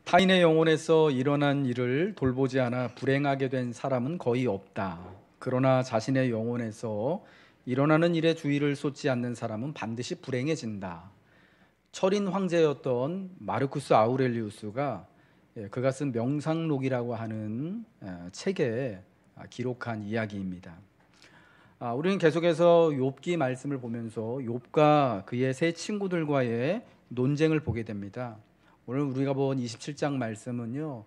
타인의 영혼에서 일어난 일을 돌보지 않아 불행하게 된 사람은 거의 없다. 그러나 자신의 영혼에서 일어나는 일에 주의를 쏟지 않는 사람은 반드시 불행해진다. 철인 황제였던 마르쿠스 아우렐리우스가 그가 쓴 명상록이라고 하는 책에 기록한 이야기입니다. 우리는 계속해서 욥기 말씀을 보면서 욥과 그의 세 친구들과의 논쟁을 보게 됩니다. 오늘 우리가 본 27장 말씀은요,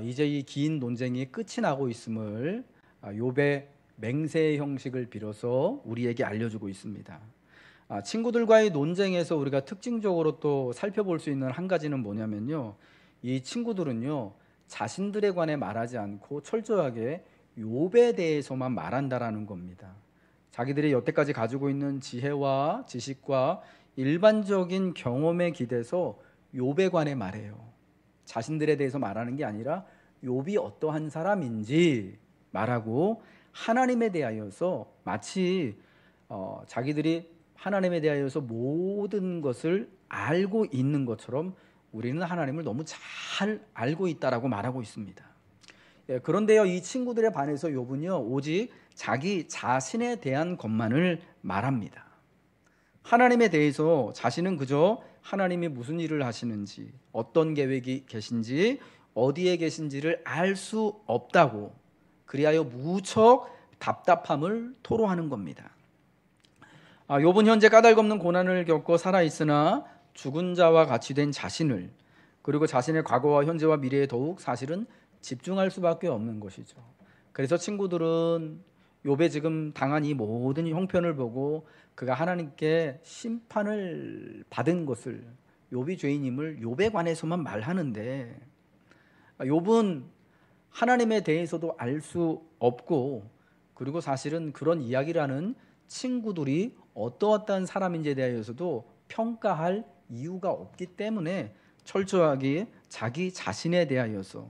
이제 이 긴 논쟁이 끝이 나고 있음을 욥의 맹세의 형식을 빌어서 우리에게 알려주고 있습니다. 친구들과의 논쟁에서 우리가 특징적으로 또 살펴볼 수 있는 한 가지는 뭐냐면요, 이 친구들은요 자신들에 관해 말하지 않고 철저하게 욥에 대해서만 말한다라는 겁니다. 자기들이 여태까지 가지고 있는 지혜와 지식과 일반적인 경험에 기대서 욥에 관해 말해요. 자신들에 대해서 말하는 게 아니라 욥이 어떠한 사람인지 말하고, 하나님에 대하여서 마치 자기들이 하나님에 대하여서 모든 것을 알고 있는 것처럼 우리는 하나님을 너무 잘 알고 있다라고 말하고 있습니다. 그런데요, 이 친구들에 반해서 욥은요 오직 자기 자신에 대한 것만을 말합니다. 하나님에 대해서 자신은 그저 하나님이 무슨 일을 하시는지, 어떤 계획이 계신지, 어디에 계신지를 알 수 없다고, 그리하여 무척 답답함을 토로하는 겁니다. 욥은 현재 까닭없는 고난을 겪고 살아있으나 죽은 자와 같이 된 자신을, 그리고 자신의 과거와 현재와 미래에 더욱 사실은 집중할 수밖에 없는 것이죠. 그래서 친구들은 욥의 지금 당한 이 모든 형편을 보고 그가 하나님께 심판을 받은 것을, 욥이 죄인임을 욥에 관해서만 말하는데, 욥은 하나님에 대해서도 알 수 없고, 그리고 사실은 그런 이야기를 하는 친구들이 어떠한 사람인지에 대해서도 평가할 이유가 없기 때문에 철저하게 자기 자신에 대하여서,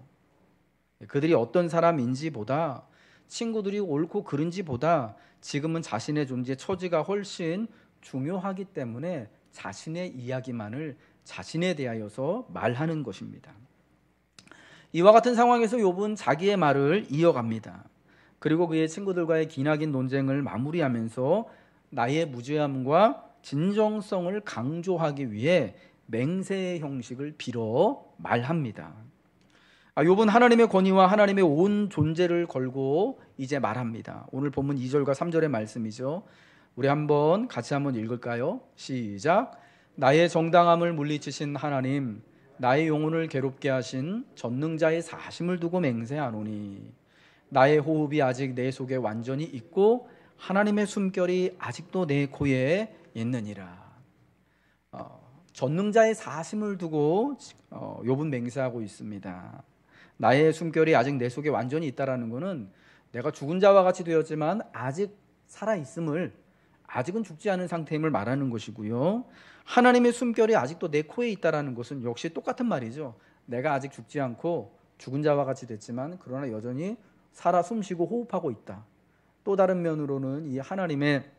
그들이 어떤 사람인지보다, 친구들이 옳고 그른지보다 지금은 자신의 존재, 처지가 훨씬 중요하기 때문에 자신의 이야기만을 자신에 대하여서 말하는 것입니다. 이와 같은 상황에서 욥은 자기의 말을 이어갑니다. 그리고 그의 친구들과의 기나긴 논쟁을 마무리하면서 나의 무죄함과 진정성을 강조하기 위해 맹세의 형식을 빌어 말합니다. 욥은 하나님의 권위와 하나님의 온 존재를 걸고 이제 말합니다. 오늘 본문 2절과 3절의 말씀이죠. 우리 같이 한번 읽을까요? 시작. 나의 정당함을 물리치신 하나님, 나의 영혼을 괴롭게 하신 전능자의 사심을 두고 맹세하노니, 나의 호흡이 아직 내 속에 완전히 있고 하나님의 숨결이 아직도 내 코에 있느니라. 전능자의 사심을 두고 욥은 맹세하고 있습니다. 나의 숨결이 아직 내 속에 완전히 있다라는 것은 내가 죽은 자와 같이 되었지만 아직 살아있음을, 아직은 죽지 않은 상태임을 말하는 것이고요. 하나님의 숨결이 아직도 내 코에 있다라는 것은 역시 똑같은 말이죠. 내가 아직 죽지 않고 죽은 자와 같이 됐지만 그러나 여전히 살아 숨쉬고 호흡하고 있다. 또 다른 면으로는 이 하나님의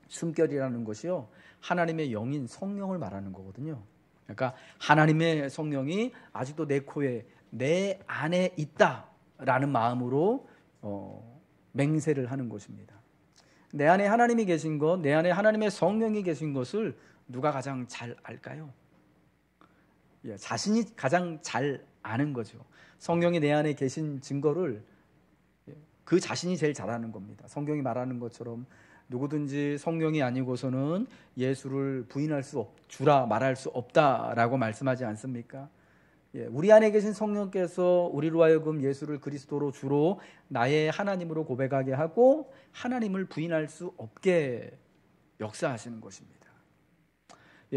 숨결이라는 것이요, 하나님의 영인 성령을 말하는 거거든요. 그러니까 하나님의 성령이 아직도 내 코에, 내 안에 있다라는 마음으로 맹세를 하는 것입니다. 내 안에 하나님이 계신 것, 내 안에 하나님의 성령이 계신 것을 누가 가장 잘 알까요? 자신이 가장 잘 아는 거죠. 성령이 내 안에 계신 증거를 그 자신이 제일 잘 아는 겁니다. 성경이 말하는 것처럼 누구든지 성령이 아니고서는 예수를 부인할 수 주라 말할 수 없다라고 말씀하지 않습니까? 우리 안에 계신 성령께서 우리로 하여금 예수를 그리스도로 주로 나의 하나님으로 고백하게 하고 하나님을 부인할 수 없게 역사하시는 것입니다.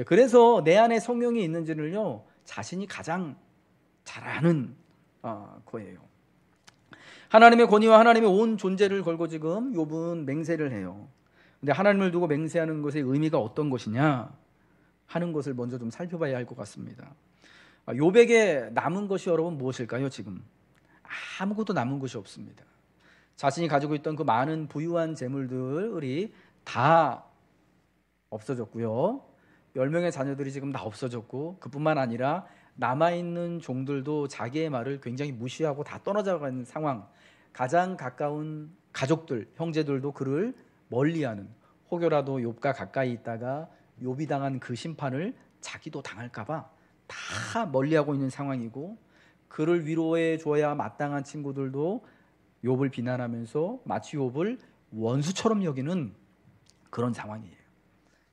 그래서 내 안에 성령이 있는지를요, 자신이 가장 잘 아는 거예요. 하나님의 권위와 하나님의 온 존재를 걸고 지금 욥은 맹세를 해요. 근데 하나님을 두고 맹세하는 것의 의미가 어떤 것이냐 하는 것을 먼저 좀 살펴봐야 할 것 같습니다. 욥에게 남은 것이 여러분 무엇일까요? 지금 아무것도 남은 것이 없습니다. 자신이 가지고 있던 그 많은 부유한 재물들이 다 없어졌고요. 10명의 자녀들이 지금 다 없어졌고, 그뿐만 아니라 남아있는 종들도 자기의 말을 굉장히 무시하고 다 떠나가는 상황, 가장 가까운 가족들, 형제들도 그를 멀리하는, 혹여라도 욥과 가까이 있다가 욥이 당한 그 심판을 자기도 당할까봐 다 멀리하고 있는 상황이고, 그를 위로해 줘야 마땅한 친구들도 욥을 비난하면서 마치 욥을 원수처럼 여기는 그런 상황이에요.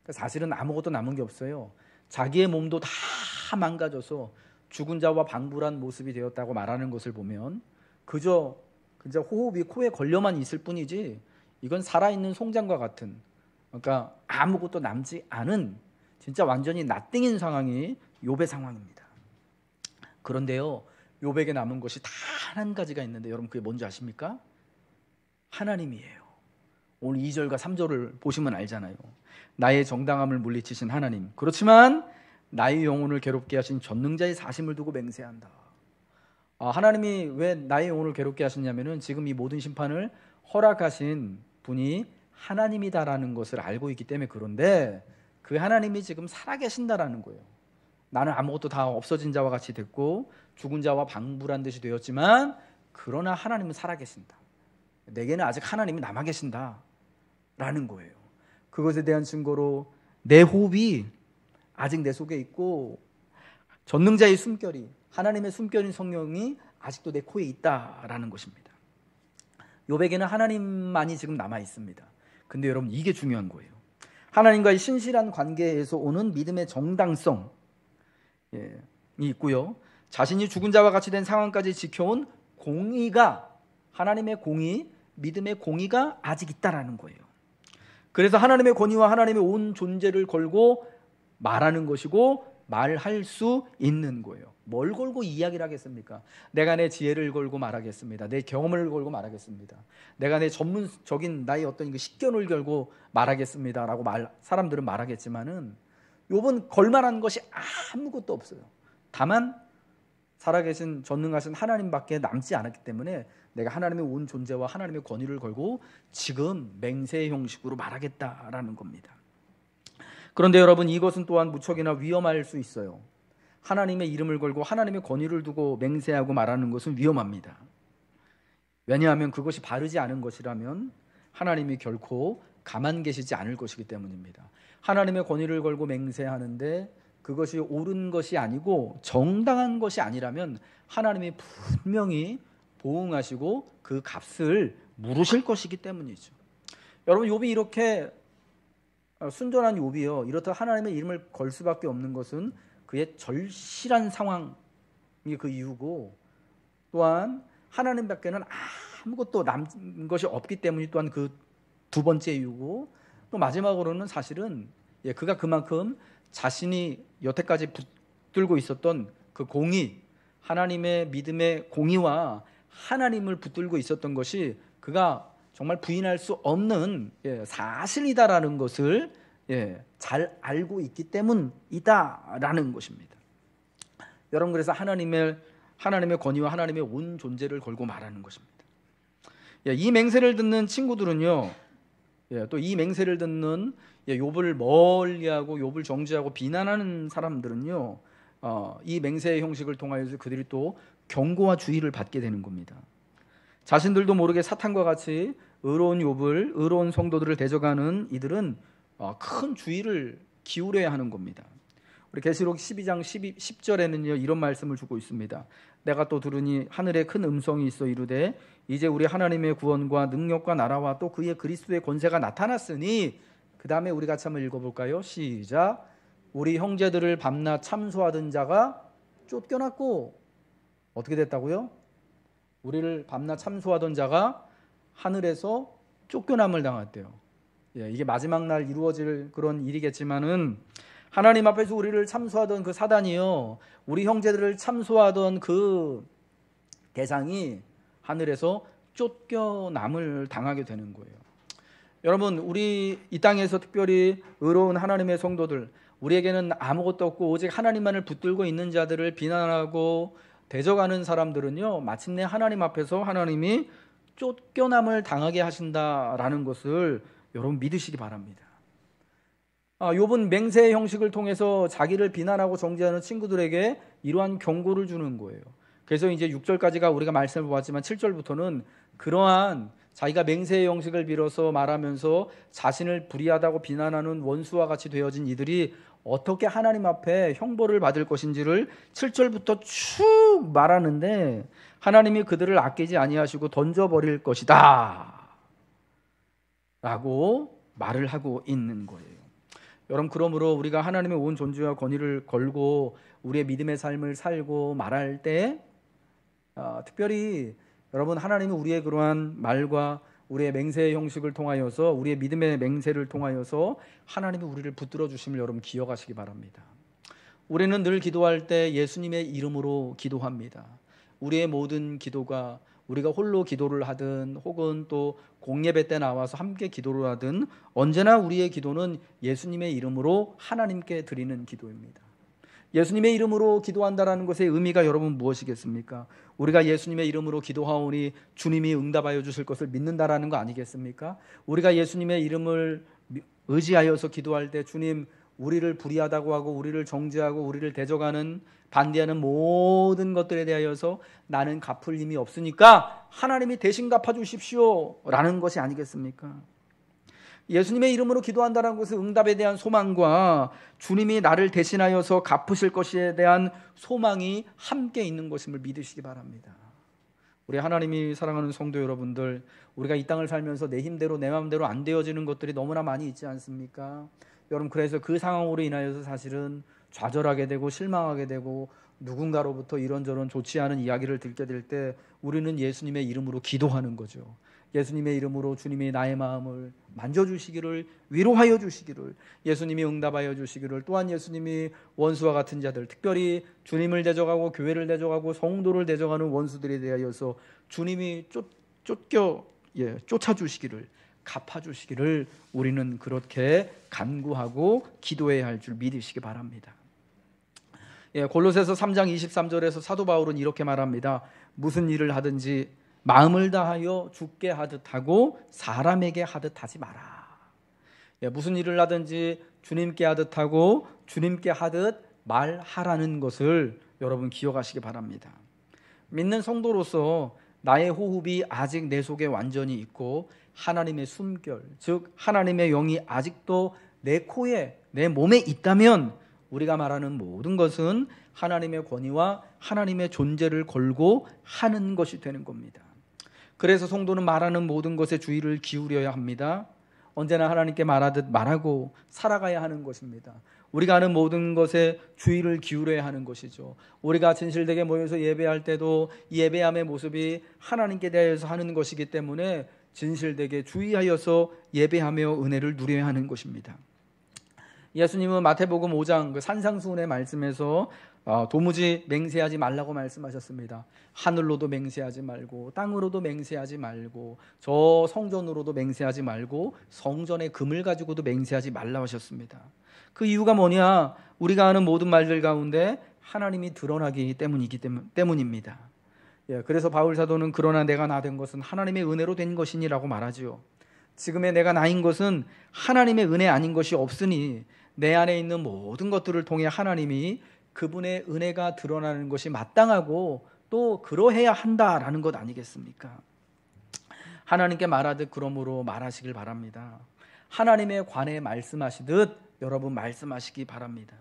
사실은 아무것도 남은 게 없어요. 자기의 몸도 다 망가져서 죽은 자와 방불한 모습이 되었다고 말하는 것을 보면 그저 호흡이 코에 걸려만 있을 뿐이지, 이건 살아있는 송장과 같은, 그러니까 아무것도 남지 않은 진짜 완전히 나띵인 상황이 욥의 상황입니다. 그런데요, 욥에게 남은 것이 단 한 가지가 있는데 여러분 그게 뭔지 아십니까? 하나님이에요. 오늘 2절과 3절을 보시면 알잖아요. 나의 정당함을 물리치신 하나님, 그렇지만 나의 영혼을 괴롭게 하신 전능자의 사심을 두고 맹세한다. 하나님이 왜 나의 영혼을 괴롭게 하셨냐면은 지금 이 모든 심판을 허락하신 분이 하나님이다라는 것을 알고 있기 때문에 그런데, 그 하나님이 지금 살아계신다라는 거예요. 나는 아무것도 다 없어진 자와 같이 됐고 죽은 자와 방불한 듯이 되었지만 그러나 하나님은 살아계신다. 내게는 아직 하나님이 남아 계신다라는 거예요. 그것에 대한 증거로 내 호흡이 아직 내 속에 있고 전능자의 숨결이, 하나님의 숨결인 성령이 아직도 내 코에 있다라는 것입니다. 욥에게는 하나님만이 지금 남아 있습니다. 근데 여러분 이게 중요한 거예요. 하나님과의 신실한 관계에서 오는 믿음의 정당성이 있고요, 자신이 죽은 자와 같이 된 상황까지 지켜온 공의가, 하나님의 공의, 믿음의 공의가 아직 있다라는 거예요. 그래서 하나님의 권위와 하나님의 온 존재를 걸고 말하는 것이고 말할 수 있는 거예요. 뭘 걸고 이야기를 하겠습니까? 내가 내 지혜를 걸고 말하겠습니다. 내 경험을 걸고 말하겠습니다. 내가 내 전문적인 나의 어떤 식견을 걸고 말하겠습니다라고 사람들은 말하겠지만은 욥은 걸만한 것이 아무것도 없어요. 다만 살아계신 전능하신 하나님밖에 남지 않았기 때문에 내가 하나님의 온 존재와 하나님의 권위를 걸고 지금 맹세의 형식으로 말하겠다라는 겁니다. 그런데 여러분 이것은 또한 무척이나 위험할 수 있어요. 하나님의 이름을 걸고 하나님의 권위를 두고 맹세하고 말하는 것은 위험합니다. 왜냐하면 그것이 바르지 않은 것이라면 하나님이 결코 가만 계시지 않을 것이기 때문입니다. 하나님의 권위를 걸고 맹세하는데 그것이 옳은 것이 아니고 정당한 것이 아니라면 하나님이 분명히 보응하시고 그 값을 물으실 것이기 때문이죠. 여러분 욥이 이렇게 순전한 욥이요, 이렇다 하나님의 이름을 걸 수밖에 없는 것은 그의 절실한 상황이 그 이유고, 또한 하나님밖에는 아무것도 남은 것이 없기 때문이 또한 그 두 번째 이유고, 또 마지막으로는 사실은 그가 그만큼 자신이 여태까지 붙들고 있었던 그 공의, 하나님의 믿음의 공의와 하나님을 붙들고 있었던 것이 그가 정말 부인할 수 없는 사실이다라는 것을 잘 알고 있기 때문이다라는 것입니다. 여러분 그래서 하나님의 권위와 하나님의 온 존재를 걸고 말하는 것입니다. 이 맹세를 듣는 친구들은요, 또 이 맹세를 듣는 욥을 멀리하고 욥을 정죄하고 비난하는 사람들은요, 이 맹세의 형식을 통하여서 그들이 또 경고와 주의를 받게 되는 겁니다. 자신들도 모르게 사탄과 같이 의로운 욥을, 의로운 성도들을 대적하는 이들은 큰 주의를 기울여야 하는 겁니다. 우리 계시록 12장 10절에는요 이런 말씀을 주고 있습니다. 내가 또 들으니 하늘에 큰 음성이 있어 이르되 이제 우리 하나님의 구원과 능력과 나라와 또 그의 그리스도의 권세가 나타났으니, 그 다음에 우리 같이 한번 읽어볼까요? 시작. 우리 형제들을 밤낮 참소하던 자가 쫓겨났고, 어떻게 됐다고요? 우리를 밤낮 참소하던 자가 하늘에서 쫓겨남을 당했대요. 이게 마지막 날 이루어질 그런 일이겠지만은 하나님 앞에서 우리를 참소하던 그 사단이요, 우리 형제들을 참소하던 그 대상이 하늘에서 쫓겨남을 당하게 되는 거예요. 여러분 우리 이 땅에서 특별히 의로운 하나님의 성도들, 우리에게는 아무것도 없고 오직 하나님만을 붙들고 있는 자들을 비난하고 대적하는 사람들은요, 마침내 하나님 앞에서 하나님이 쫓겨남을 당하게 하신다라는 것을 여러분 믿으시기 바랍니다. 욥은 맹세의 형식을 통해서 자기를 비난하고 정죄하는 친구들에게 이러한 경고를 주는 거예요. 그래서 이제 6절까지가 우리가 말씀을 보았지만 7절부터는 그러한 자기가 맹세의 형식을 빌어서 말하면서 자신을 불의하다고 비난하는 원수와 같이 되어진 이들이 어떻게 하나님 앞에 형벌을 받을 것인지를 7절부터 쭉 말하는데, 하나님이 그들을 아끼지 아니하시고 던져버릴 것이다 라고 말을 하고 있는 거예요. 여러분, 그러므로 우리가 하나님의 온 존재와 권위를 걸고 우리의 믿음의 삶을 살고 말할 때 특별히 여러분, 하나님이 우리의 그러한 말과 우리의 맹세의 형식을 통하여서, 우리의 믿음의 맹세를 통하여서 하나님이 우리를 붙들어 주심을 여러분 기억하시기 바랍니다. 우리는 늘 기도할 때 예수님의 이름으로 기도합니다. 우리의 모든 기도가 우리가 홀로 기도를 하든 혹은 또 공예배 때 나와서 함께 기도를 하든 언제나 우리의 기도는 예수님의 이름으로 하나님께 드리는 기도입니다. 예수님의 이름으로 기도한다라는 것의 의미가 여러분 무엇이겠습니까? 우리가 예수님의 이름으로 기도하오니 주님이 응답하여 주실 것을 믿는다라는 거 아니겠습니까? 우리가 예수님의 이름을 의지하여서 기도할 때 주님, 우리를 불의하다고 하고 우리를 정죄하고 우리를 대적하는 반대하는 모든 것들에 대하여서 나는 갚을 힘이 없으니까 하나님이 대신 갚아주십시오 라는 것이 아니겠습니까? 예수님의 이름으로 기도한다는 것은 응답에 대한 소망과 주님이 나를 대신하여서 갚으실 것에 대한 소망이 함께 있는 것임을 믿으시기 바랍니다. 우리 하나님이 사랑하는 성도 여러분들, 우리가 이 땅을 살면서 내 힘대로 내 마음대로 안 되어지는 것들이 너무나 많이 있지 않습니까? 여러분, 그래서 그 상황으로 인하여서 사실은 좌절하게 되고 실망하게 되고 누군가로부터 이런저런 좋지 않은 이야기를 듣게 될 때 우리는 예수님의 이름으로 기도하는 거죠. 예수님의 이름으로 주님이 나의 마음을 만져주시기를, 위로하여 주시기를, 예수님이 응답하여 주시기를, 또한 예수님이 원수와 같은 자들, 특별히 주님을 대적하고 교회를 대적하고 성도를 대적하는 원수들에 대하여서 주님이 쫓아주시기를, 갚아주시기를 우리는 그렇게 간구하고 기도해야 할 줄 믿으시기 바랍니다. 골로새서 3장 23절에서 사도 바울은 이렇게 말합니다. 무슨 일을 하든지 마음을 다하여 주께 하듯 하고 사람에게 하듯 하지 마라. 무슨 일을 하든지 주님께 하듯 하고 주님께 하듯 말하라는 것을 여러분 기억하시기 바랍니다. 믿는 성도로서 나의 호흡이 아직 내 속에 완전히 있고 하나님의 숨결, 즉 하나님의 영이 아직도 내 코에, 내 몸에 있다면 우리가 말하는 모든 것은 하나님의 권위와 하나님의 존재를 걸고 하는 것이 되는 겁니다. 그래서 성도는 말하는 모든 것에 주의를 기울여야 합니다. 언제나 하나님께 말하듯 말하고 살아가야 하는 것입니다. 우리가 하는 모든 것에 주의를 기울여야 하는 것이죠. 우리가 진실되게 모여서 예배할 때도 이 예배함의 모습이 하나님께 대해서 하는 것이기 때문에 진실되게 주의하여서 예배하며 은혜를 누려야 하는 것입니다. 예수님은 마태복음 5장 그 산상수훈의 말씀에서 도무지 맹세하지 말라고 말씀하셨습니다. 하늘로도 맹세하지 말고 땅으로도 맹세하지 말고 저 성전으로도 맹세하지 말고 성전의 금을 가지고도 맹세하지 말라고 하셨습니다. 그 이유가 뭐냐? 우리가 하는 모든 말들 가운데 하나님이 드러나기 때문입니다. 그래서 바울 사도는 그러나 내가 나 된 것은 하나님의 은혜로 된 것이니라고 말하지요. 지금의 내가 나인 것은 하나님의 은혜 아닌 것이 없으니 내 안에 있는 모든 것들을 통해 하나님이 그분의 은혜가 드러나는 것이 마땅하고 또 그러해야 한다라는 것 아니겠습니까? 하나님께 말하듯 그러므로 말하시길 바랍니다. 하나님에 관해 말씀하시듯 여러분 말씀하시기 바랍니다.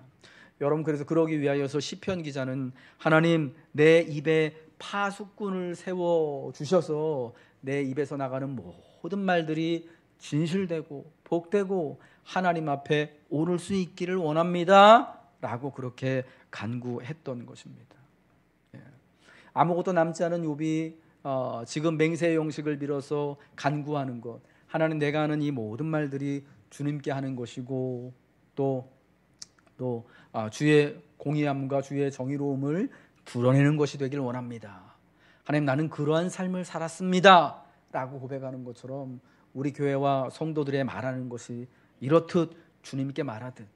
여러분, 그래서 그러기 위하여서 시편 기자는 하나님 내 입에 파수꾼을 세워주셔서 내 입에서 나가는 모든 말들이 진실되고 복되고 하나님 앞에 오를 수 있기를 원합니다 라고 그렇게 간구했던 것입니다. 아무것도 남지 않은 욥이 지금 맹세의 형식을 빌어서 간구하는 것, 하나님 내가 하는 이 모든 말들이 주님께 하는 것이고 또 주의 공의함과 주의 정의로움을 드러내는 것이 되길 원합니다. 하나님 나는 그러한 삶을 살았습니다 라고 고백하는 것처럼 우리 교회와 성도들의 말하는 것이 이렇듯 주님께 말하듯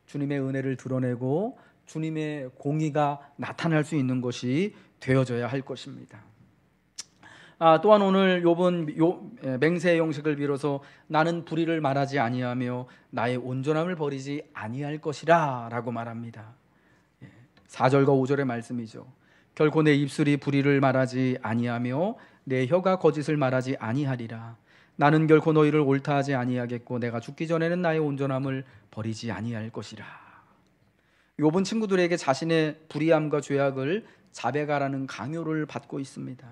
주님의 은혜를 드러내고 주님의 공의가 나타날 수 있는 것이 되어져야 할 것입니다. 또한 오늘 욥은 맹세의 형식을 빌어서 나는 불의를 말하지 아니하며 나의 온전함을 버리지 아니할 것이라 라고 말합니다. 4절과 5절의 말씀이죠. 결코 내 입술이 불의를 말하지 아니하며 내 혀가 거짓을 말하지 아니하리라. 나는 결코 너희를 옳다하지 아니하겠고 내가 죽기 전에는 나의 온전함을 버리지 아니할 것이라. 욥은 친구들에게 자신의 불의함과 죄악을 자백하라는 강요를 받고 있습니다.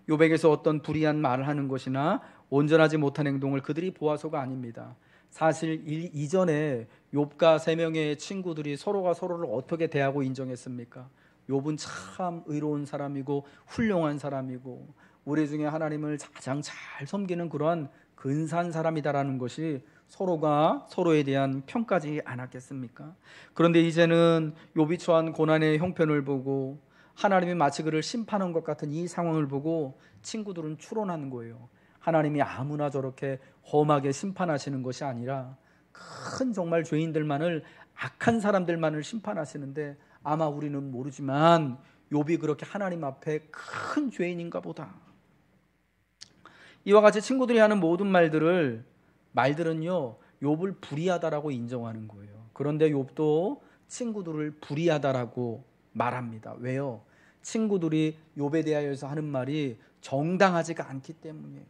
욥에게서 어떤 불의한 말을 하는 것이나 온전하지 못한 행동을 그들이 보아서가 아닙니다. 사실 이전에 욥과 세 명의 친구들이 서로가 서로를 어떻게 대하고 인정했습니까? 욥은 참 의로운 사람이고 훌륭한 사람이고 우리 중에 하나님을 가장 잘 섬기는 그러한 근사한 사람이다라는 것이 서로가 서로에 대한 평가지 않았겠습니까? 그런데 이제는 욥이 처한 고난의 형편을 보고 하나님이 마치 그를 심판한 것 같은 이 상황을 보고 친구들은 추론하는 거예요. 하나님이 아무나 저렇게 험하게 심판하시는 것이 아니라 큰 정말 죄인들만을, 악한 사람들만을 심판하시는데 아마 우리는 모르지만 욥이 그렇게 하나님 앞에 큰 죄인인가 보다. 이와 같이 친구들이 하는 모든 말들은요 욥을 불의하다라고 인정하는 거예요. 그런데 욥도 친구들을 불의하다라고 말합니다. 왜요? 친구들이 욥에 대하여서 하는 말이 정당하지가 않기 때문이에요.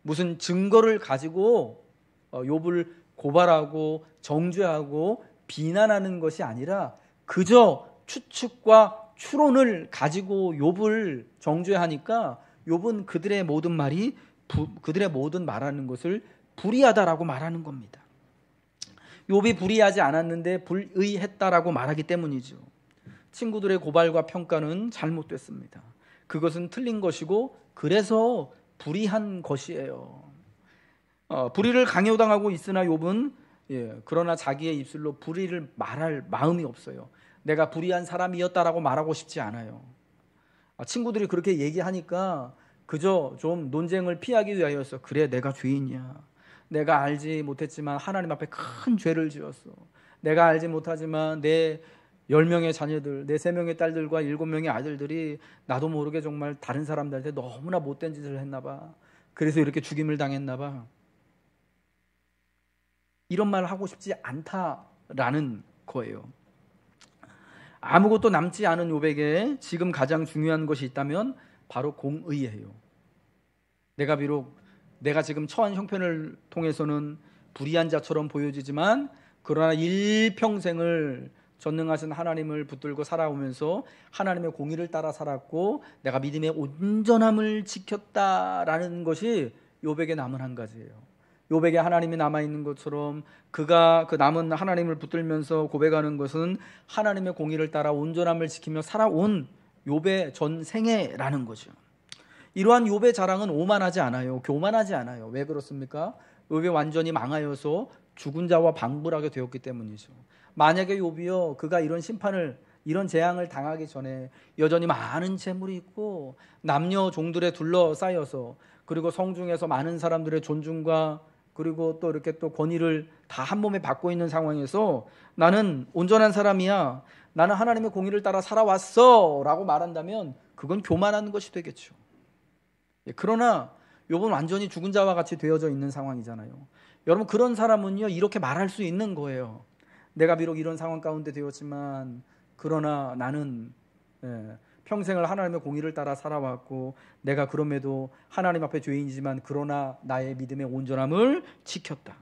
무슨 증거를 가지고 욥을 고발하고 정죄하고 비난하는 것이 아니라 그저 추측과 추론을 가지고 욥을 정죄하니까 욥은 그들의 모든 말이 그들의 모든 말하는 것을 불의하다라고 말하는 겁니다. 욥이 불의하지 않았는데 불의했다라고 말하기 때문이죠. 친구들의 고발과 평가는 잘못됐습니다. 그것은 틀린 것이고 그래서 불의한 것이에요. 불의를 강요당하고 있으나 욥은 그러나 자기의 입술로 불의를 말할 마음이 없어요. 내가 불의한 사람이었다라고 말하고 싶지 않아요. 친구들이 그렇게 얘기하니까 그저 좀 논쟁을 피하기 위하여서 그래 내가 죄인이야. 내가 알지 못했지만 하나님 앞에 큰 죄를 지었어. 내가 알지 못하지만 내 10명의 자녀들, 내 3명의 딸들과 7명의 아들들이 나도 모르게 정말 다른 사람들한테 너무나 못된 짓을 했나 봐. 그래서 이렇게 죽임을 당했나 봐. 이런 말을 하고 싶지 않다라는 거예요. 아무것도 남지 않은 욥에게 지금 가장 중요한 것이 있다면 바로 공의예요. 내가 비록 내가 지금 처한 형편을 통해서는 불의한 자처럼 보여지지만 그러나 일평생을 전능하신 하나님을 붙들고 살아오면서 하나님의 공의를 따라 살았고 내가 믿음의 온전함을 지켰다라는 것이 욥에게 남은 한 가지예요. 욥에게 하나님이 남아있는 것처럼 그가 그 남은 하나님을 붙들면서 고백하는 것은 하나님의 공의를 따라 온전함을 지키며 살아온 욥의 전생애라는 거죠. 이러한 욥의 자랑은 오만하지 않아요. 교만하지 않아요. 왜 그렇습니까? 욥이 완전히 망하여서 죽은 자와 방불하게 되었기 때문이죠. 만약에 욥이요 그가 이런 심판을, 이런 재앙을 당하기 전에 여전히 많은 재물이 있고 남녀 종들에 둘러싸여서 그리고 성중에서 많은 사람들의 존중과 그리고 또 이렇게 또 권위를 다 한 몸에 받고 있는 상황에서 나는 온전한 사람이야, 나는 하나님의 공의를 따라 살아왔어 라고 말한다면 그건 교만한 것이 되겠죠. 그러나 욥은 완전히 죽은 자와 같이 되어져 있는 상황이잖아요. 여러분 그런 사람은요 이렇게 말할 수 있는 거예요. 내가 비록 이런 상황 가운데 되었지만 그러나 나는 평생을 하나님의 공의를 따라 살아왔고 내가 그럼에도 하나님 앞에 죄인이지만 그러나 나의 믿음의 온전함을 지켰다.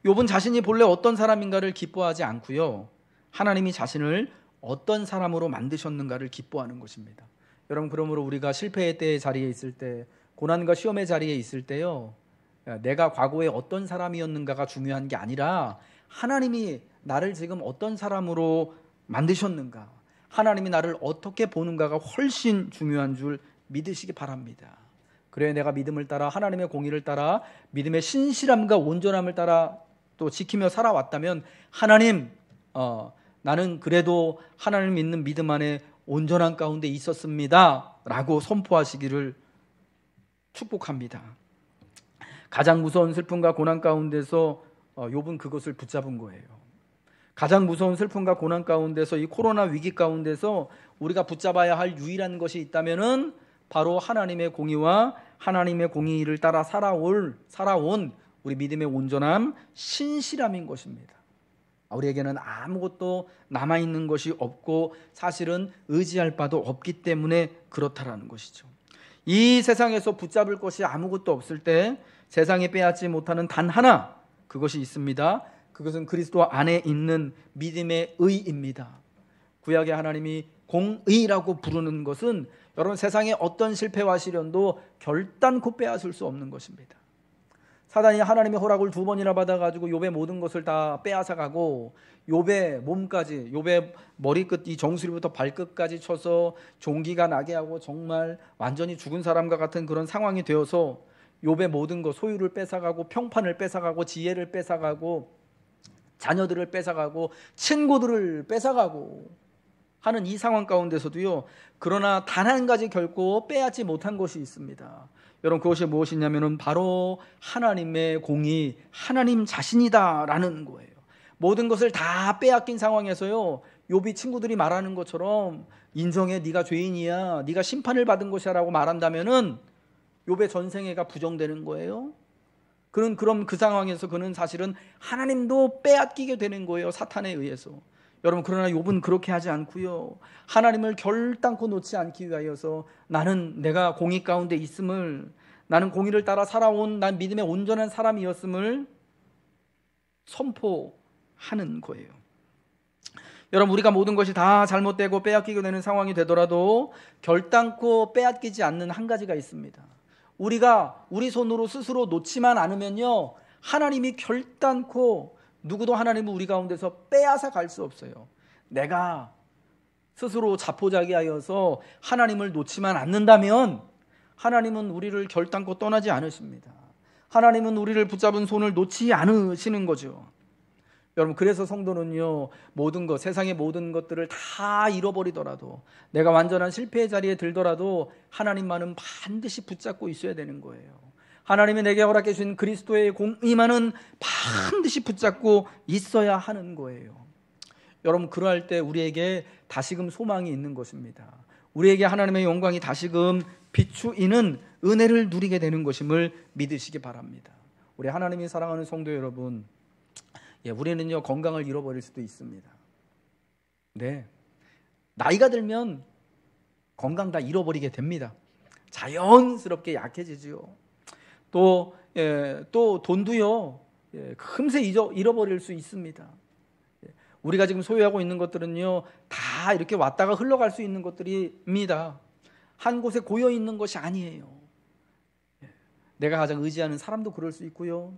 욥은 자신이 본래 어떤 사람인가를 기뻐하지 않고요 하나님이 자신을 어떤 사람으로 만드셨는가를 기뻐하는 것입니다. 여러분 그러므로 우리가 실패의 때의 자리에 있을 때, 고난과 시험의 자리에 있을 때요 내가 과거에 어떤 사람이었는가가 중요한 게 아니라 하나님이 나를 지금 어떤 사람으로 만드셨는가, 하나님이 나를 어떻게 보는가가 훨씬 중요한 줄 믿으시기 바랍니다. 그래 내가 믿음을 따라 하나님의 공의를 따라 믿음의 신실함과 온전함을 따라 또 지키며 살아왔다면 하나님 나는 그래도 하나님을 믿는 믿음 안에 온전한 가운데 있었습니다 라고 선포하시기를 축복합니다. 가장 무서운 슬픔과 고난 가운데서 욥은 그것을 붙잡은 거예요. 가장 무서운 슬픔과 고난 가운데서 이 코로나 위기 가운데서 우리가 붙잡아야 할 유일한 것이 있다면은 바로 하나님의 공의와 하나님의 공의를 따라 살아온 우리 믿음의 온전함, 신실함인 것입니다. 우리에게는 아무것도 남아있는 것이 없고 사실은 의지할 바도 없기 때문에 그렇다라는 것이죠. 이 세상에서 붙잡을 것이 아무것도 없을 때 세상에 빼앗지 못하는 단 하나, 그것이 있습니다. 그것은 그리스도 안에 있는 믿음의 의입니다. 구약의 하나님이 공의라고 부르는 것은 여러분 세상의 어떤 실패와 시련도 결단코 빼앗을 수 없는 것입니다. 사단이 하나님의 허락을 2번이나 받아가지고 욥의 모든 것을 다 빼앗아가고 욥의 몸까지, 욥의 머리끝 이 정수리부터 발끝까지 쳐서 종기가 나게 하고 정말 완전히 죽은 사람과 같은 그런 상황이 되어서 욥의 모든 것, 소유를 뺏어가고 평판을 뺏어가고 지혜를 뺏어가고 자녀들을 뺏어가고 친구들을 뺏어가고 하는 이 상황 가운데서도요, 그러나 단 한 가지 결코 빼앗지 못한 것이 있습니다. 여러분, 그것이 무엇이냐면 바로 하나님의 공의, 하나님 자신이다라는 거예요. 모든 것을 다 빼앗긴 상황에서요, 욥이 친구들이 말하는 것처럼 인정해, 네가 죄인이야, 네가 심판을 받은 것이야 라고 말한다면은 욥의 전생애가 부정되는 거예요. 그럼 그 상황에서 그는 사실은 하나님도 빼앗기게 되는 거예요, 사탄에 의해서. 여러분, 그러나 욥은 그렇게 하지 않고요, 하나님을 결단코 놓지 않기 위하여서 나는 내가 공의 가운데 있음을, 나는 공의를 따라 살아온 난 믿음의 온전한 사람이었음을 선포하는 거예요. 여러분, 우리가 모든 것이 다 잘못되고 빼앗기게 되는 상황이 되더라도 결단코 빼앗기지 않는 한 가지가 있습니다. 우리가 우리 손으로 스스로 놓지만 않으면요, 하나님이 결단코, 누구도 하나님은 우리 가운데서 빼앗아 갈 수 없어요. 내가 스스로 자포자기하여서 하나님을 놓지만 않는다면 하나님은 우리를 결단코 떠나지 않으십니다. 하나님은 우리를 붙잡은 손을 놓지 않으시는 거죠. 여러분, 그래서 성도는요, 모든 것, 세상의 모든 것들을 다 잃어버리더라도, 내가 완전한 실패의 자리에 들더라도 하나님만은 반드시 붙잡고 있어야 되는 거예요. 하나님이 내게 허락해 주신 그리스도의 공의만은 반드시 붙잡고 있어야 하는 거예요. 여러분, 그러할 때 우리에게 다시금 소망이 있는 것입니다. 우리에게 하나님의 영광이 다시금 비추이는 은혜를 누리게 되는 것임을 믿으시기 바랍니다. 우리 하나님이 사랑하는 성도 여러분, 우리는요, 건강을 잃어버릴 수도 있습니다. 네, 나이가 들면 건강 다 잃어버리게 됩니다. 자연스럽게 약해지죠. 또 돈도요, 금세 잃어버릴 수 있습니다. 우리가 지금 소유하고 있는 것들은요, 다 이렇게 왔다가 흘러갈 수 있는 것들입니다. 한 곳에 고여 있는 것이 아니에요. 내가 가장 의지하는 사람도 그럴 수 있고요,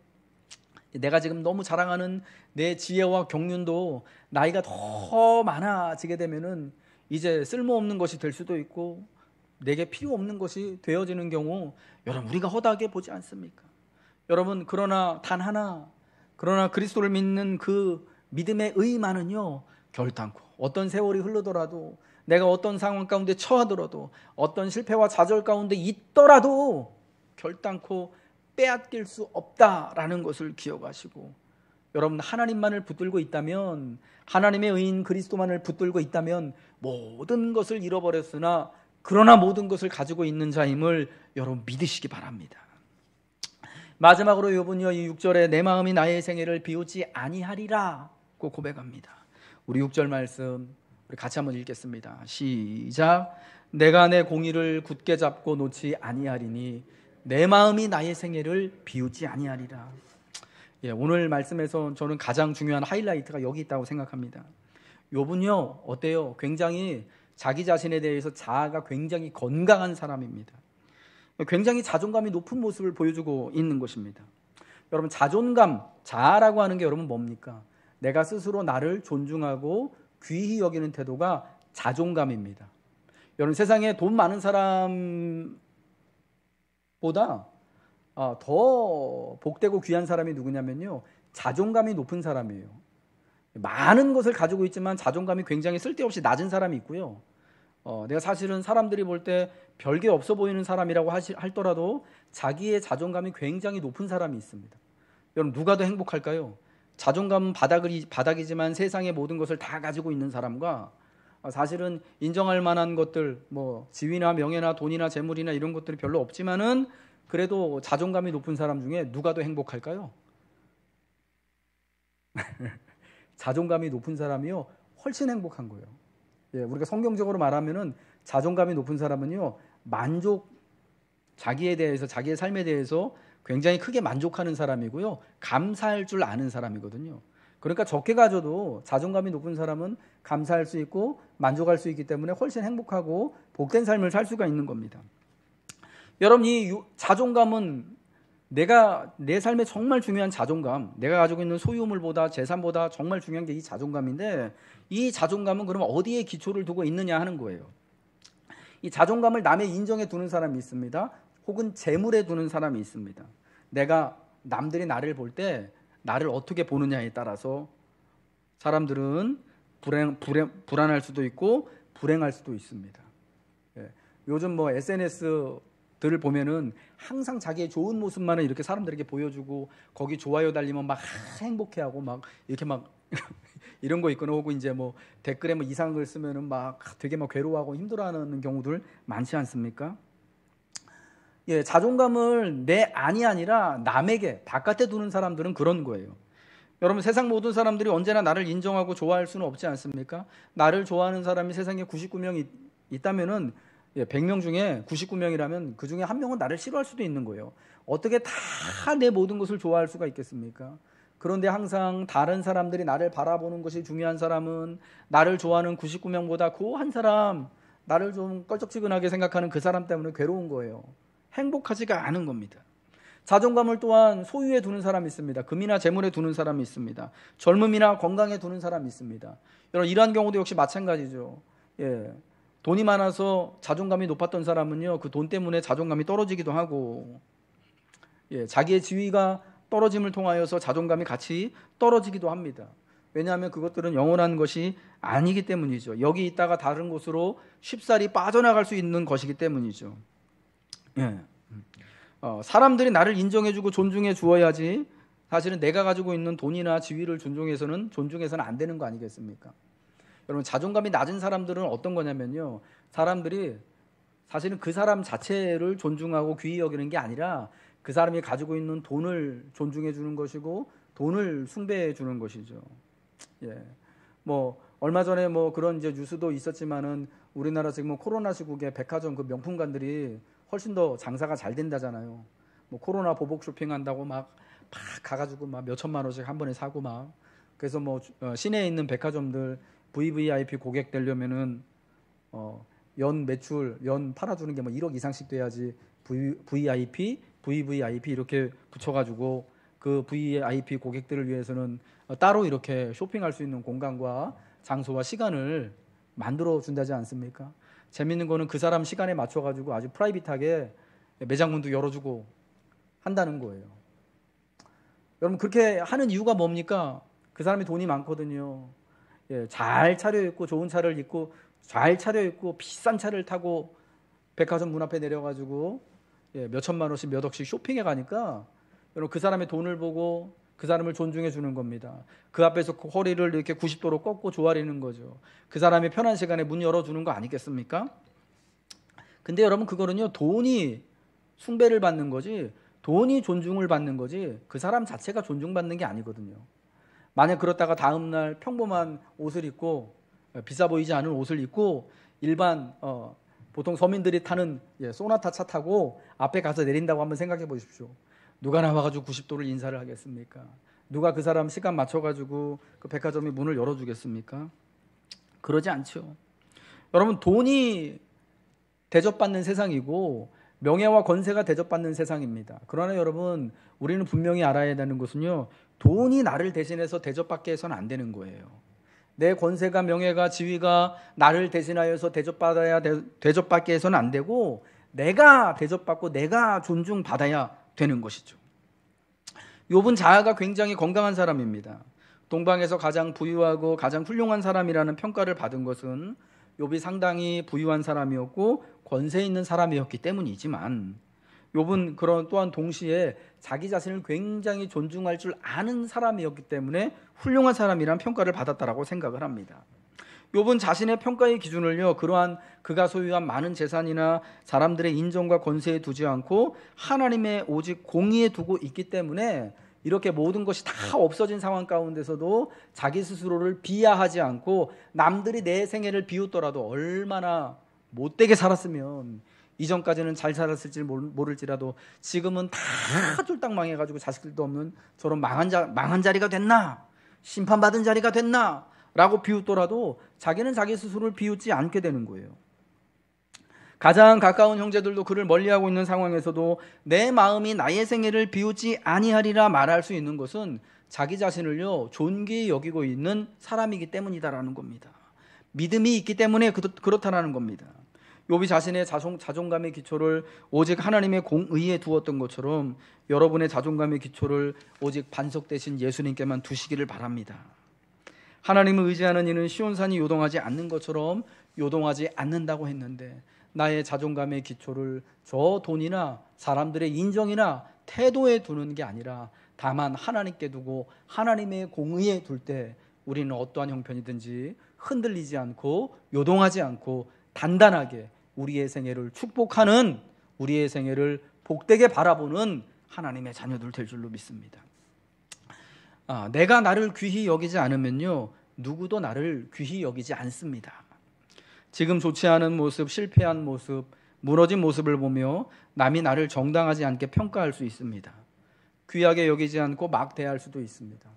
내가 지금 너무 자랑하는 내 지혜와 경륜도 나이가 더 많아지게 되면은 이제 쓸모없는 것이 될 수도 있고 내게 필요 없는 것이 되어지는 경우, 여러분, 우리가 허다하게 보지 않습니까? 여러분, 그러나 단 하나, 그러나 그리스도를 믿는 그 믿음의 의만은요, 결단코 어떤 세월이 흐르더라도, 내가 어떤 상황 가운데 처하더라도, 어떤 실패와 좌절 가운데 있더라도 결단코 빼앗길 수 없다라는 것을 기억하시고, 여러분, 하나님만을 붙들고 있다면, 하나님의 의인 그리스도만을 붙들고 있다면 모든 것을 잃어버렸으나 그러나 모든 것을 가지고 있는 자임을 여러분 믿으시기 바랍니다. 마지막으로 욥은요, 이 6절에 내 마음이 나의 생애를 비우지 아니하리라고 고백합니다. 우리 6절 말씀 우리 같이 한번 읽겠습니다. 시작. 내가 내 공의를 굳게 잡고 놓지 아니하리니 내 마음이 나의 생애를 비우지 아니하리라. 오늘 말씀에서 저는 가장 중요한 하이라이트가 여기 있다고 생각합니다. 욥은요, 어때요? 굉장히 자기 자신에 대해서 자아가 굉장히 건강한 사람입니다. 굉장히 자존감이 높은 모습을 보여주고 있는 것입니다. 여러분, 자존감, 자아라고 하는 게 여러분 뭡니까? 내가 스스로 나를 존중하고 귀히 여기는 태도가 자존감입니다. 여러분, 세상에 돈 많은 사람보다 더 복되고 귀한 사람이 누구냐면요, 자존감이 높은 사람이에요. 많은 것을 가지고 있지만 자존감이 굉장히 쓸데없이 낮은 사람이 있고요, 내가 사실은 사람들이 볼 때 별게 없어 보이는 사람이라고 할더라도 자기의 자존감이 굉장히 높은 사람이 있습니다. 여러분, 누가 더 행복할까요? 자존감은 바닥이지만 세상의 모든 것을 다 가지고 있는 사람과 사실은 인정할 만한 것들, 뭐 지위나 명예나 돈이나 재물이나 이런 것들이 별로 없지만은 그래도 자존감이 높은 사람 중에 누가 더 행복할까요? 자존감이 높은 사람이요 훨씬 행복한 거예요. 예, 우리가 성경적으로 말하면은 자존감이 높은 사람은요 자기에 대해서, 자기의 삶에 대해서 굉장히 크게 만족하는 사람이고요, 감사할 줄 아는 사람이거든요. 그러니까 적게 가져도 자존감이 높은 사람은 감사할 수 있고 만족할 수 있기 때문에 훨씬 행복하고 복된 삶을 살 수가 있는 겁니다. 여러분, 이 자존감은 내 삶에 정말 중요한 자존감, 내가 가지고 있는 소유물보다 재산보다 정말 중요한 게 이 자존감인데, 이 자존감은 그러면 어디에 기초를 두고 있느냐 하는 거예요. 이 자존감을 남의 인정에 두는 사람이 있습니다. 혹은 재물에 두는 사람이 있습니다. 남들이 나를 볼 때 나를 어떻게 보느냐에 따라서 사람들은 불안할 수도 있고 불행할 수도 있습니다. 예, 요즘 뭐 SNS들을 보면은 항상 자기의 좋은 모습만을 이렇게 사람들에게 보여주고 거기 좋아요 달리면 막 행복해하고 막 이렇게 막 이런 거 있거나, 혹은 이제 뭐 댓글에 뭐 이상한 걸 쓰면은 막 되게 막 괴로워하고 힘들어하는 경우들 많지 않습니까? 예, 자존감을 내 안이 아니라 남에게, 바깥에 두는 사람들은 그런 거예요. 여러분, 세상 모든 사람들이 언제나 나를 인정하고 좋아할 수는 없지 않습니까? 나를 좋아하는 사람이 세상에 99명이 있다면은 100명 중에 99명이라면 그 중에 한 명은 나를 싫어할 수도 있는 거예요. 어떻게 다 내 모든 것을 좋아할 수가 있겠습니까? 그런데 항상 다른 사람들이 나를 바라보는 것이 중요한 사람은 나를 좋아하는 99명보다 그 한 사람, 나를 좀 껄쩍지근하게 생각하는 그 사람 때문에 괴로운 거예요. 행복하지가 않은 겁니다. 자존감을 또한 소유에 두는 사람이 있습니다. 금이나 재물에 두는 사람이 있습니다. 젊음이나 건강에 두는 사람이 있습니다. 여러분, 이러한 경우도 역시 마찬가지죠. 예, 돈이 많아서 자존감이 높았던 사람은요, 그 돈 때문에 자존감이 떨어지기도 하고, 예, 자기의 지위가 떨어짐을 통하여서 자존감이 같이 떨어지기도 합니다. 왜냐하면 그것들은 영원한 것이 아니기 때문이죠. 여기 있다가 다른 곳으로 쉽사리 빠져나갈 수 있는 것이기 때문이죠. 예. 사람들이 나를 인정해주고 존중해 주어야지, 사실은 내가 가지고 있는 돈이나 지위를 존중해서는 안 되는 거 아니겠습니까? 여러분, 자존감이 낮은 사람들은 어떤 거냐면요, 사람들이 사실은 그 사람 자체를 존중하고 귀히 여기는 게 아니라 그 사람이 가지고 있는 돈을 존중해 주는 것이고 돈을 숭배해 주는 것이죠. 예. 뭐 얼마 전에 뭐 그런 이제 뉴스도 있었지만은 우리나라 지금 코로나 시국에 백화점 그 명품관들이 훨씬 더 장사가 잘 된다잖아요. 뭐 코로나 보복 쇼핑한다고 막 가가지고 막 몇 천만 원씩 한 번에 사고 막, 그래서 뭐 시내에 있는 백화점들 VVIP 고객 되려면은 연 매출 연 팔아주는 게 뭐 1억 이상씩 돼야지 VVIP 이렇게 붙여가지고 그 VIP 고객들을 위해서는 따로 이렇게 쇼핑할 수 있는 공간과 장소와 시간을 만들어 준다지 않습니까? 재밌는 거는 그 사람 시간에 맞춰가지고 아주 프라이빗하게 매장문도 열어주고 한다는 거예요. 여러분, 그렇게 하는 이유가 뭡니까? 그 사람이 돈이 많거든요. 예, 잘 차려입고 좋은 차를 입고 잘 차려입고 비싼 차를 타고 백화점 문 앞에 내려가지고 몇 천만 원씩 몇 억씩 쇼핑해 가니까 여러분, 그 사람의 돈을 보고 그 사람을 존중해 주는 겁니다. 그 앞에서 허리를 이렇게 90도로 꺾고 조아리는 거죠. 그 사람의 편한 시간에 문 열어주는 거 아니겠습니까? 근데 여러분, 그거는요, 돈이 숭배를 받는 거지, 돈이 존중을 받는 거지, 그 사람 자체가 존중받는 게 아니거든요. 만약 그렇다가 다음날 평범한 옷을 입고 비싸 보이지 않은 옷을 입고 일반 보통 서민들이 타는 소나타 차 타고 앞에 가서 내린다고 한번 생각해 보십시오. 누가 나와가지고 90도를 인사를 하겠습니까? 누가 그 사람 시간 맞춰가지고 그 백화점이 문을 열어주겠습니까? 그러지 않죠. 여러분, 돈이 대접받는 세상이고 명예와 권세가 대접받는 세상입니다. 그러나 여러분, 우리는 분명히 알아야 되는 것은요, 돈이 나를 대신해서 대접받게 해서는 안 되는 거예요. 내 권세가, 명예가, 지위가 나를 대신하여서 대접받게 해서는 안 되고, 내가 대접받고 내가 존중받아야 되는 것이죠. 욥은 자아가 굉장히 건강한 사람입니다. 동방에서 가장 부유하고 가장 훌륭한 사람이라는 평가를 받은 것은 욥이 상당히 부유한 사람이었고 권세 있는 사람이었기 때문이지만, 욥은 또한 동시에 자기 자신을 굉장히 존중할 줄 아는 사람이었기 때문에 훌륭한 사람이라는 평가를 받았다라고 생각을 합니다. 욥은 자신의 평가의 기준을요, 그러한 그가 소유한 많은 재산이나 사람들의 인정과 권세에 두지 않고 하나님의 오직 공의에 두고 있기 때문에 이렇게 모든 것이 다 없어진 상황 가운데서도 자기 스스로를 비하하지 않고 남들이 내 생애를 비웃더라도 얼마나 못되게 살았으면 이전까지는 잘 살았을지 모를지라도 지금은 다 쫄딱 망해가지고 자식들도 없는 저런 망한 자리가 됐나, 심판받은 자리가 됐나 라고 비웃더라도 자기는 자기 스스로를 비웃지 않게 되는 거예요. 가장 가까운 형제들도 그를 멀리하고 있는 상황에서도 내 마음이 나의 생애를 비웃지 아니하리라 말할 수 있는 것은 자기 자신을요 존귀히 여기고 있는 사람이기 때문이다라는 겁니다. 믿음이 있기 때문에 그렇다라는 겁니다. 욥이 자신의 자존감의 기초를 오직 하나님의 공의에 두었던 것처럼 여러분의 자존감의 기초를 오직 반석 대신 예수님께만 두시기를 바랍니다. 하나님을 의지하는 이는 시온산이 요동하지 않는 것처럼 요동하지 않는다고 했는데, 나의 자존감의 기초를 저 돈이나 사람들의 인정이나 태도에 두는 게 아니라 다만 하나님께 두고 하나님의 공의에 둘 때 우리는 어떠한 형편이든지 흔들리지 않고 요동하지 않고 단단하게 우리의 생애를 축복하는, 우리의 생애를 복되게 바라보는 하나님의 자녀들 될 줄로 믿습니다. 내가 나를 귀히 여기지 않으면요 누구도 나를 귀히 여기지 않습니다. 지금 좋지 않은 모습, 실패한 모습, 무너진 모습을 보며 남이 나를 정당하지 않게 평가할 수 있습니다. 귀하게 여기지 않고 막 대할 수도 있습니다.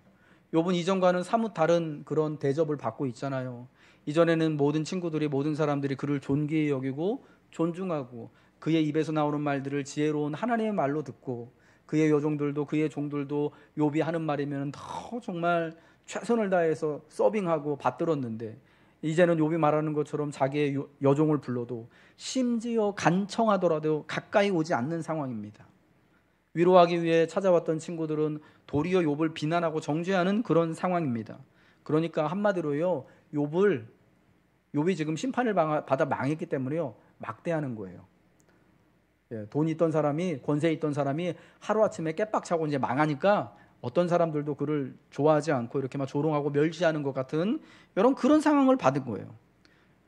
욥은 이전과는 사뭇 다른 그런 대접을 받고 있잖아요. 이전에는 모든 친구들이, 모든 사람들이 그를 존귀히 여기고 존중하고 그의 입에서 나오는 말들을 지혜로운 하나님의 말로 듣고 그의 여종들도, 그의 종들도 욥이 하는 말이면 더 정말 최선을 다해서 서빙하고 받들었는데, 이제는 욥이 말하는 것처럼 자기의 여종을 불러도 심지어 간청하더라도 가까이 오지 않는 상황입니다. 위로하기 위해 찾아왔던 친구들은 도리어 욥을 비난하고 정죄하는 그런 상황입니다. 그러니까 한마디로요, 욥이 지금 심판을 받아 망했기 때문에요 막대하는 거예요. 돈 있던 사람이, 권세 있던 사람이 하루아침에 깨빡차고 이제 망하니까 어떤 사람들도 그를 좋아하지 않고 이렇게 막 조롱하고 멸시하는 것 같은 여러분 그런 상황을 받은 거예요.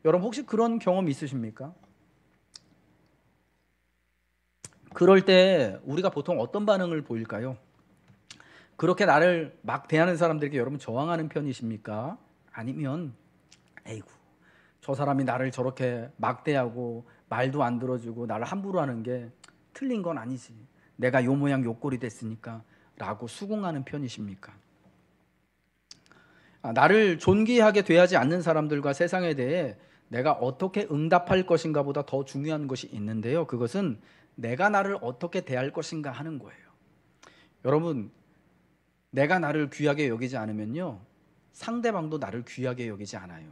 여러분 혹시 그런 경험 있으십니까? 그럴 때 우리가 보통 어떤 반응을 보일까요? 그렇게 나를 막 대하는 사람들에게 여러분 저항하는 편이십니까? 아니면 에이구 저 사람이 나를 저렇게 막대하고 말도 안 들어주고 나를 함부로 하는 게 틀린 건 아니지, 내가 요 모양 요 꼴이 됐으니까 라고 수긍하는 편이십니까? 나를 존귀하게 대하지 않는 사람들과 세상에 대해 내가 어떻게 응답할 것인가 보다 더 중요한 것이 있는데요, 그것은 내가 나를 어떻게 대할 것인가 하는 거예요. 여러분, 내가 나를 귀하게 여기지 않으면요 상대방도 나를 귀하게 여기지 않아요.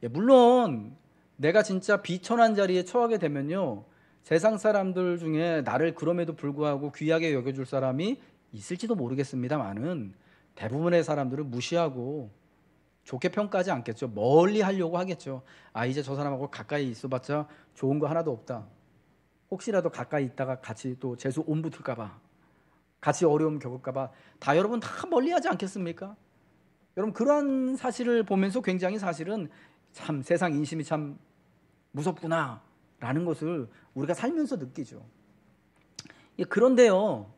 물론 내가 진짜 비천한 자리에 처하게 되면요 세상 사람들 중에 나를 그럼에도 불구하고 귀하게 여겨줄 사람이 있을지도 모르겠습니다만은 대부분의 사람들은 무시하고 좋게 평가하지 않겠죠. 멀리 하려고 하겠죠. 이제 저 사람하고 가까이 있어봤자 좋은 거 하나도 없다. 혹시라도 가까이 있다가 같이 또 재수 온 붙을까 봐, 같이 어려움 겪을까 봐 다 여러분 다 멀리하지 않겠습니까? 여러분 그러한 사실을 보면서 굉장히 사실은 참 세상 인심이 참 무섭구나 라는 것을 우리가 살면서 느끼죠. 그런데요,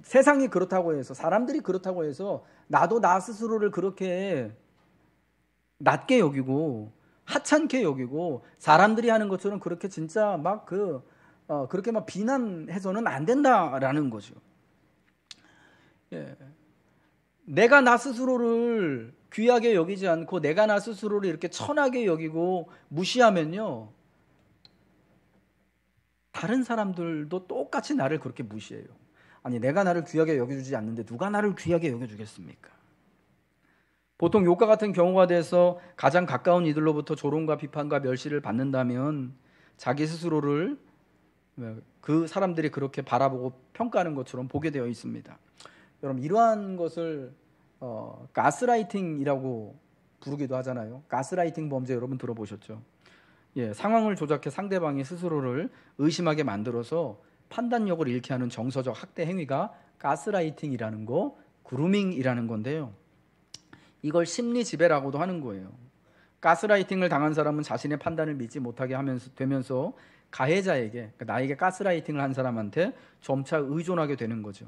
세상이 그렇다고 해서, 사람들이 그렇다고 해서 나도 나 스스로를 그렇게 낮게 여기고 하찮게 여기고 사람들이 하는 것처럼 그렇게 진짜 막 그렇게 막 비난해서는 안 된다라는 거죠. 내가 나 스스로를 귀하게 여기지 않고 내가 나 스스로를 이렇게 천하게 여기고 무시하면요 다른 사람들도 똑같이 나를 그렇게 무시해요. 아니 내가 나를 귀하게 여겨주지 않는데 누가 나를 귀하게 여겨주겠습니까? 보통 욥과 같은 경우가 돼서 가장 가까운 이들로부터 조롱과 비판과 멸시를 받는다면 자기 스스로를 그 사람들이 그렇게 바라보고 평가하는 것처럼 보게 되어 있습니다. 여러분 이러한 것을 가스라이팅이라고 부르기도 하잖아요. 가스라이팅 범죄 여러분 들어보셨죠? 상황을 조작해 상대방이 스스로를 의심하게 만들어서 판단력을 잃게 하는 정서적 학대 행위가 가스라이팅이라는 거, 그루밍이라는 건데요. 이걸 심리 지배라고도 하는 거예요. 가스라이팅을 당한 사람은 자신의 판단을 믿지 못하게 되면서 가해자에게, 그러니까 나에게 가스라이팅을 한 사람한테 점차 의존하게 되는 거죠.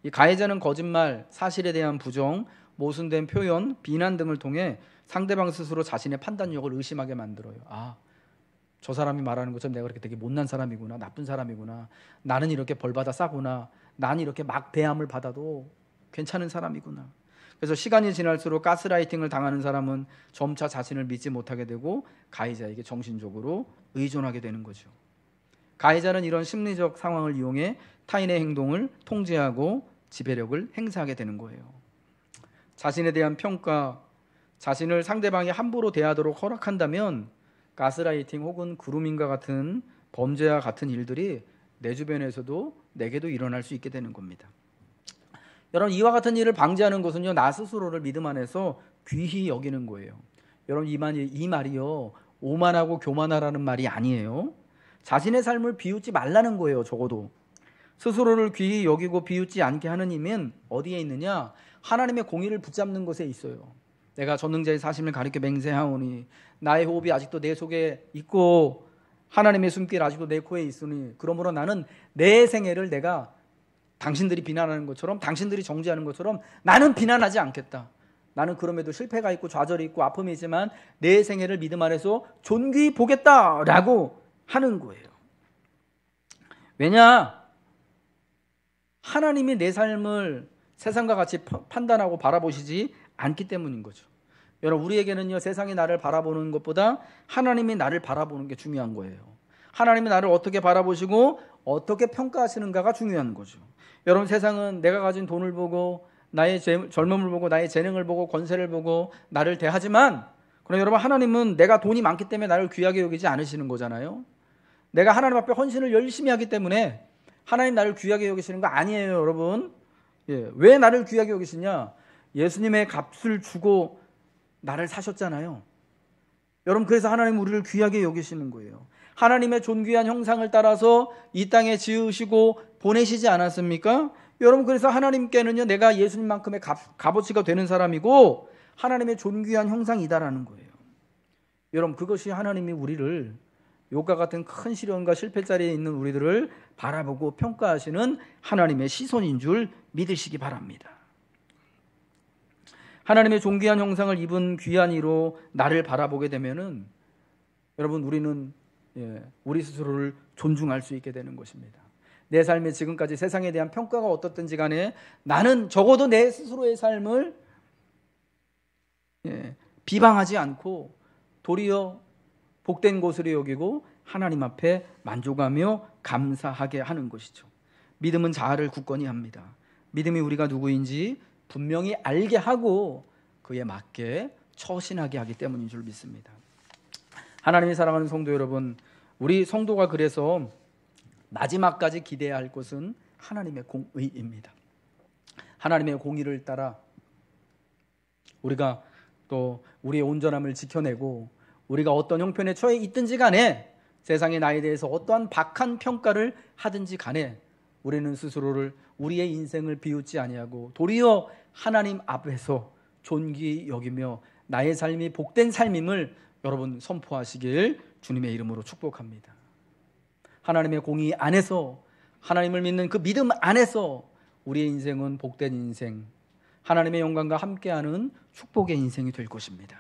이 가해자는 거짓말, 사실에 대한 부정, 모순된 표현, 비난 등을 통해 상대방 스스로 자신의 판단력을 의심하게 만들어요. 아, 저 사람이 말하는 것처럼 내가 그렇게 되게 못난 사람이구나, 나쁜 사람이구나, 나는 이렇게 벌받아 싸구나, 나는 이렇게 막 대함을 받아도 괜찮은 사람이구나. 그래서 시간이 지날수록 가스라이팅을 당하는 사람은 점차 자신을 믿지 못하게 되고 가해자에게 정신적으로 의존하게 되는 거죠. 가해자는 이런 심리적 상황을 이용해 타인의 행동을 통제하고 지배력을 행사하게 되는 거예요. 자신에 대한 평가, 자신을 상대방이 함부로 대하도록 허락한다면 가스라이팅 혹은 그루밍과 같은 범죄와 같은 일들이 내 주변에서도 내게도 일어날 수 있게 되는 겁니다. 여러분, 이와 같은 일을 방지하는 것은요, 나 스스로를 믿음 안에서 귀히 여기는 거예요. 여러분, 이 말이요, 오만하고 교만하라는 말이 아니에요. 자신의 삶을 비웃지 말라는 거예요. 적어도 스스로를 귀히 여기고 비웃지 않게 하는 힘은 어디에 있느냐? 하나님의 공의를 붙잡는 것에 있어요. 내가 전능자의 사심을 가리켜 맹세하오니 나의 호흡이 아직도 내 속에 있고 하나님의 숨길 아직도 내 코에 있으니 그러므로 나는 내 생애를 내가 당신들이 비난하는 것처럼, 당신들이 정죄하는 것처럼 나는 비난하지 않겠다. 나는 그럼에도 실패가 있고 좌절이 있고 아픔이 있지만 내 생애를 믿음 안에서 존귀히 보겠다라고 하는 거예요. 왜냐? 하나님이 내 삶을 세상과 같이 판단하고 바라보시지 않기 때문인 거죠. 여러분, 우리에게는요, 세상이 나를 바라보는 것보다 하나님이 나를 바라보는 게 중요한 거예요. 하나님이 나를 어떻게 바라보시고 어떻게 평가하시는가가 중요한 거죠. 여러분, 세상은 내가 가진 돈을 보고 나의 젊음을 보고 나의 재능을 보고 권세를 보고 나를 대하지만, 그러나 여러분, 하나님은 내가 돈이 많기 때문에 나를 귀하게 여기지 않으시는 거잖아요. 내가 하나님 앞에 헌신을 열심히 하기 때문에 하나님 나를 귀하게 여기시는 거 아니에요, 여러분. 예, 왜 나를 귀하게 여기시냐? 예수님의 값을 주고 나를 사셨잖아요. 여러분, 그래서 하나님 우리를 귀하게 여기시는 거예요. 하나님의 존귀한 형상을 따라서 이 땅에 지으시고 보내시지 않았습니까? 여러분, 그래서 하나님께는요, 내가 예수님만큼의 값어치가 되는 사람이고 하나님의 존귀한 형상이다라는 거예요. 여러분, 그것이 하나님이 우리를 욕과 같은 큰 시련과 실패 자리에 있는 우리들을 바라보고 평가하시는 하나님의 시선인 줄 믿으시기 바랍니다. 하나님의 존귀한 형상을 입은 귀한 이로 나를 바라보게 되면은 여러분, 우리는 우리 스스로를 존중할 수 있게 되는 것입니다. 내 삶이 지금까지 세상에 대한 평가가 어떻든지 간에 나는 적어도 내 스스로의 삶을 비방하지 않고 도리어 복된 것으로 여기고 하나님 앞에 만족하며 감사하게 하는 것이죠. 믿음은 자아를 굳건히 합니다. 믿음이 우리가 누구인지 분명히 알게 하고 그에 맞게 처신하게 하기 때문인 줄 믿습니다. 하나님이 사랑하는 성도 여러분, 우리 성도가 그래서 마지막까지 기대해야 할 것은 하나님의 공의입니다. 하나님의 공의를 따라 우리가 또 우리의 온전함을 지켜내고 우리가 어떤 형편에 처해 있든지 간에 세상이 나에 대해서 어떠한 박한 평가를 하든지 간에 우리는 스스로를, 우리의 인생을 비웃지 아니하고 도리어 하나님 앞에서 존귀히 여기며 나의 삶이 복된 삶임을 여러분 선포하시길 주님의 이름으로 축복합니다. 하나님의 공의 안에서, 하나님을 믿는 그 믿음 안에서 우리의 인생은 복된 인생, 하나님의 영광과 함께하는 축복의 인생이 될 것입니다.